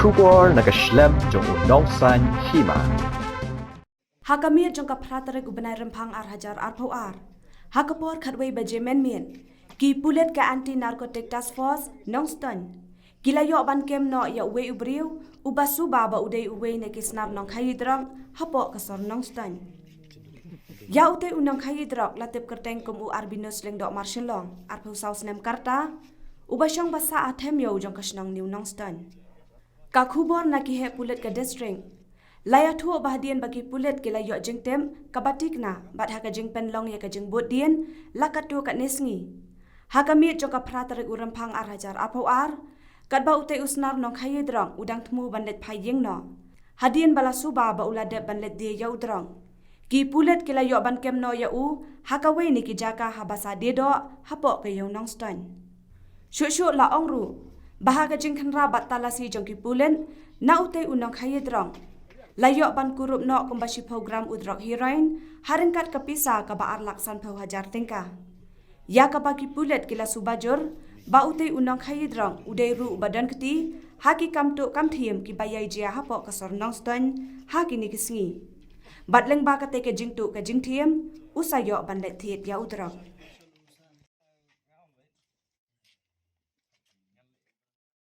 Kubor nakaslem jong unongsan hima. Hakamir jong ka pratare gubenai rempang ar hajar ar pau ar. Hakapor khatwei baje men. Ki pulet ka anti narcotic task force nongston. Kila yo ban kem no ya uwe ubriu ubasu baba udai uwe ne kisnar nong khayi drang hapo kasor nongston. Ya ute unong khayi drok latip kerteng kum u arbinus leng dok marshallong ar pau saus nem karta ubasyong basa athem yo jong kasnong new nongston. Ka khubor na ki he pulet ka district laya thu bahdian bagi pulet ke layo jengtem kabatik na bat ha ka jeng penlong ya ka jeng bodien lakatu ka nesngi hakami jong ka pratare urampang ar hajar apau ar kat ba ute usnar nong khaye drong udang thmu banlet phayeng no hadien bala suba ba ulade banlet de ya udrong ki pulet ke layo ban kem no ya u hakawe ni ki jaka habasa de do hapo ke yo nong ston shu la ongru bahaga jingkhan rabat talasi jongki pulen na ute unong khaye drong layo ban kurup no kumbashi program udrok heroin haringkat kapisa ka baar laksan phau hajar tingka ya ka bagi pulet kila subajur ba ute unong khaye drong udai ru badan keti haki kamtu kamthiem ki bayai jia hapo kasor nongston haki ni kisngi batleng ba ka te ke jingtu ka jingthiem usayo ban let thiet ya udrok